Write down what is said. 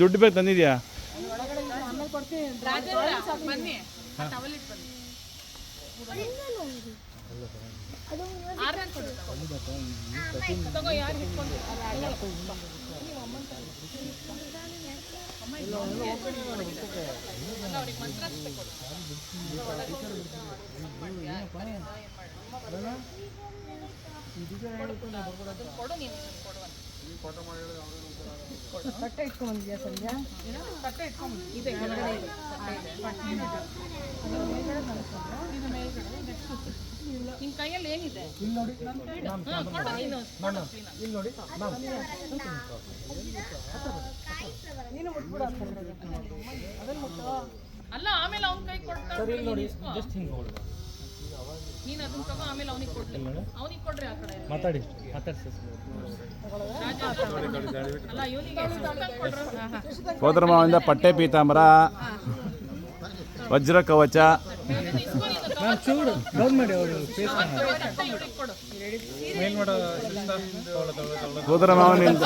ದುಡ್ಡು ಬೇಕು ತಂದಿದ್ಯಾ? ಬಟ್ಟೆ ಇಟ್ಕೊಂಡಿದ್ಯಾ ಸಂಧ್ಯಾ? ಬಟ್ಟೆ ಇಟ್ಕೊಂಡಿದ್ದೆ ನಿನ್ನ ಕೈಯಲ್ಲಿ ಏನಿದೆ? ನೀನು ಮುಟ್ಬಿಡ ಅಲ್ಲ, ಆಮೇಲೆ ಅವನ ಕೈ ಕೊಡ್ತಾರೆ. ನೀನು ಅದನ್ನ ತಗೋ, ಆಮೇಲೆ ಅವನಿಗೆ ಕೊಡ್ಲಿ. ಅವನಿಗೆ ಕೊಡ್ರಿ. ಆ ಕಡೆ ಮಾತಾಡಿ ಸೋದರ ಮಾವಿಂದ ಪಟ್ಟೆ ಪೀತಾಂಬರ, ವಜ್ರ ಕವಚ, ಸೋದರ ಮಾವನಿಂದ